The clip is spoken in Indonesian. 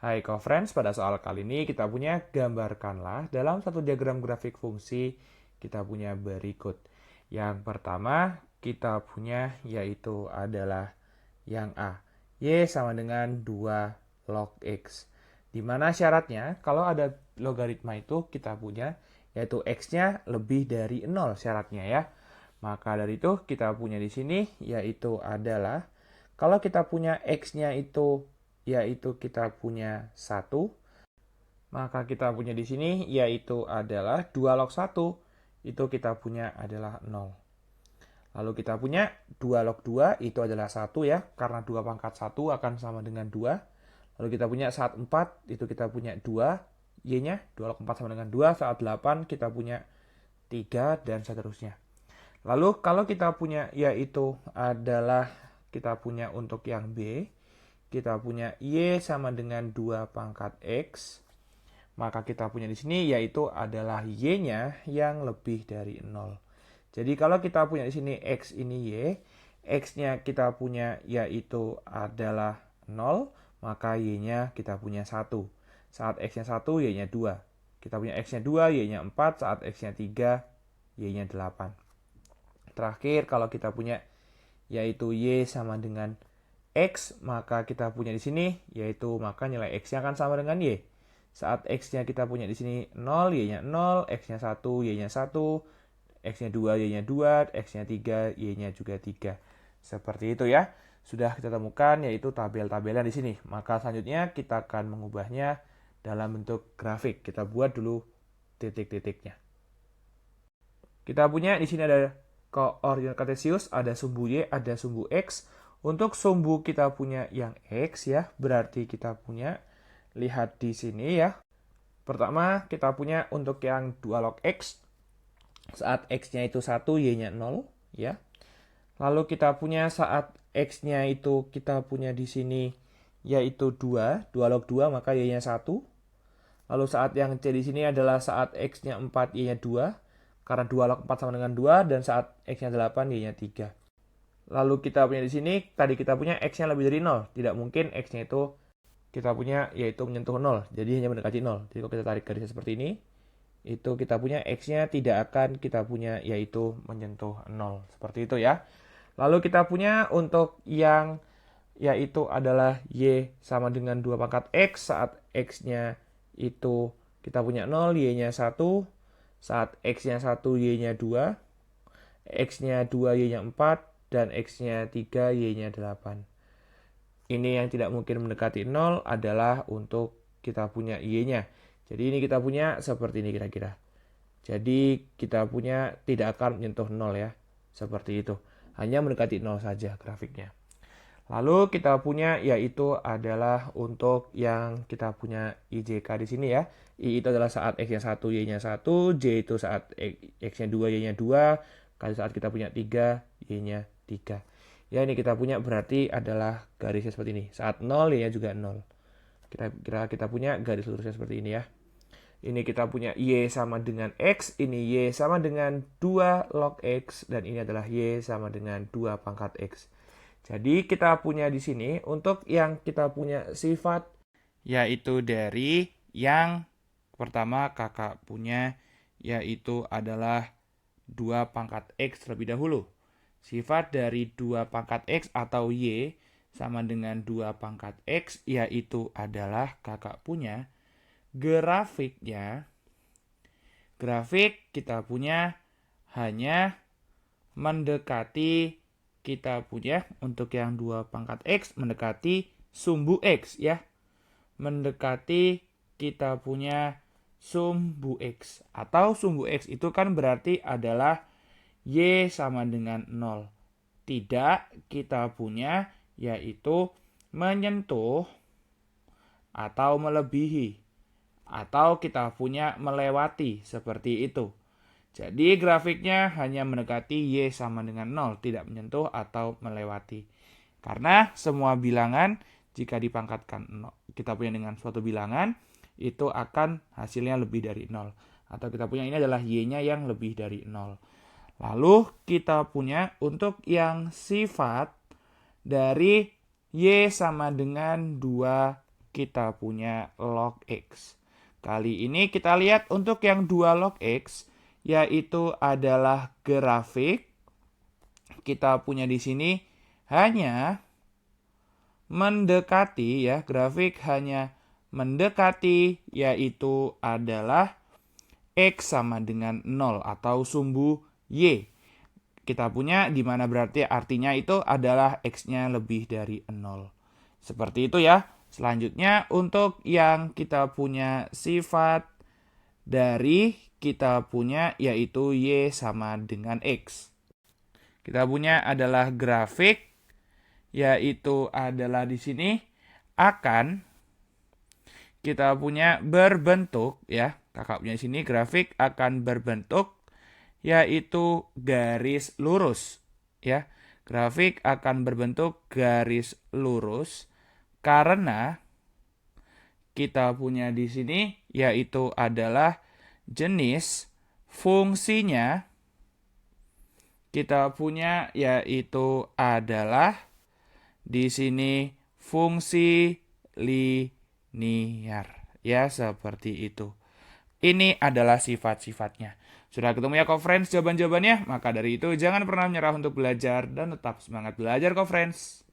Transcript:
Hai co-friends, pada soal kali ini kita punya gambarkanlah dalam satu diagram grafik fungsi kita punya berikut. Yang pertama kita punya yaitu adalah yang A. Y sama dengan 2 log X. Dimana syaratnya kalau ada logaritma itu kita punya yaitu X-nya lebih dari 0 syaratnya ya. Maka dari itu kita punya di sini yaitu adalah kalau kita punya X-nya itu yaitu kita punya 1, maka kita punya di sini yaitu adalah 2 log 1, itu kita punya adalah 0. Lalu kita punya 2 log 2 itu adalah 1 ya, karena 2 pangkat 1 akan sama dengan 2. Lalu kita punya saat 4 itu kita punya 2, y-nya 2 log 4 sama dengan 2, saat 8 kita punya 3 dan seterusnya. Lalu kalau kita punya yaitu adalah kita punya untuk yang B, kita punya Y sama dengan 2 pangkat X, maka kita punya di sini yaitu adalah Y-nya yang lebih dari 0. Jadi kalau kita punya di sini X ini Y, X-nya kita punya yaitu adalah 0, maka Y-nya kita punya 1. Saat X-nya 1, Y-nya 2. Kita punya X-nya 2, Y-nya 4, saat X-nya 3, Y-nya 8. Terakhir kalau kita punya yaitu Y sama dengan X, maka kita punya di sini yaitu maka nilai X-nya akan sama dengan Y. Saat X-nya kita punya di sini 0, Y-nya 0, X-nya 1, Y-nya 1, X-nya 2, Y-nya 2, X-nya 3, Y-nya juga 3. Seperti itu ya. Sudah kita temukan yaitu tabel-tabelan di sini. Maka selanjutnya kita akan mengubahnya dalam bentuk grafik. Kita buat dulu titik-titiknya. Kita punya di sini ada koordinat kartesius, ada sumbu Y, ada sumbu X. Untuk sumbu kita punya yang X ya, berarti kita punya, lihat di sini ya. Pertama kita punya untuk yang 2 log X, saat X-nya itu 1, Y-nya 0 ya. Lalu kita punya saat X-nya itu kita punya di sini yaitu 2 log 2 maka Y-nya 1. Lalu saat yang C di sini adalah saat X-nya 4, Y-nya 2. Karena 2 log 4 sama dengan 2 dan saat X-nya 8, Y-nya 3. Lalu kita punya di sini, tadi kita punya X-nya lebih dari 0. Tidak mungkin X-nya itu kita punya yaitu menyentuh 0. Jadi hanya mendekati 0. Jadi kalau kita tarik garisnya seperti ini, itu kita punya X-nya tidak akan kita punya yaitu menyentuh 0. Seperti itu ya. Lalu kita punya untuk yang yaitu adalah Y sama dengan 2 pangkat X saat X-nya itu kita punya 0, Y-nya 1. Saat X-nya 1, Y-nya 2. X-nya 2, Y-nya 4. Dan X-nya 3, Y-nya 8. Ini yang tidak mungkin mendekati 0 adalah untuk kita punya Y-nya. Jadi ini kita punya seperti ini kira-kira. Jadi kita punya tidak akan menyentuh 0 ya. Seperti itu. Hanya mendekati 0 saja grafiknya. Lalu kita punya yaitu adalah untuk yang kita punya IJK di sini ya. I itu adalah saat X-nya 1, Y-nya 1. J itu saat X-nya 2, Y-nya 2. Kali saat kita punya 3, Y-nya 3. Ya ini kita punya berarti adalah garisnya seperti ini. Saat 0, Y-nya juga 0. Kita punya garis lurusnya seperti ini ya. Ini kita punya Y sama dengan X. Ini Y sama dengan 2 log X. Dan ini adalah Y sama dengan 2 pangkat X. Jadi kita punya di sini untuk yang kita punya sifat yaitu dari yang pertama kakak punya yaitu adalah 2 pangkat X terlebih dahulu. Sifat dari 2 pangkat X atau Y sama dengan 2 pangkat X yaitu adalah kakak punya grafiknya. Grafik kita punya hanya mendekati kita punya untuk yang 2 pangkat X mendekati sumbu X ya. Mendekati kita punya sumbu X. Atau sumbu X itu kan berarti adalah Y sama dengan 0. Tidak kita punya yaitu menyentuh atau melebihi. Atau kita punya melewati seperti itu. Jadi grafiknya hanya mendekati Y sama dengan 0, tidak menyentuh atau melewati. Karena semua bilangan jika dipangkatkan 0, kita punya dengan suatu bilangan, itu akan hasilnya lebih dari 0. Atau kita punya ini adalah Y-nya yang lebih dari 0. Lalu kita punya untuk yang sifat dari Y sama dengan 2 kita punya log X. Kali ini kita lihat untuk yang 2 log X, yaitu adalah grafik. Kita punya di sini hanya mendekati ya, grafik hanya mendekati, yaitu adalah X sama dengan 0 atau sumbu Y. Kita punya di mana berarti artinya itu adalah X-nya lebih dari 0. Seperti itu ya. Selanjutnya untuk yang kita punya sifat dari kita punya yaitu Y sama dengan X. Kita punya adalah grafik, yaitu adalah di sini akan kita punya berbentuk ya. Kakak punya di sini grafik akan berbentuk yaitu garis lurus ya. Grafik akan berbentuk garis lurus karena kita punya di sini yaitu adalah jenis fungsinya kita punya yaitu adalah di sini fungsi linear. Ya, seperti itu. Ini adalah sifat-sifatnya. Sudah ketemu ya, co-friends, jawaban-jawabannya? Maka dari itu, jangan pernah menyerah untuk belajar dan tetap semangat belajar, co-friends.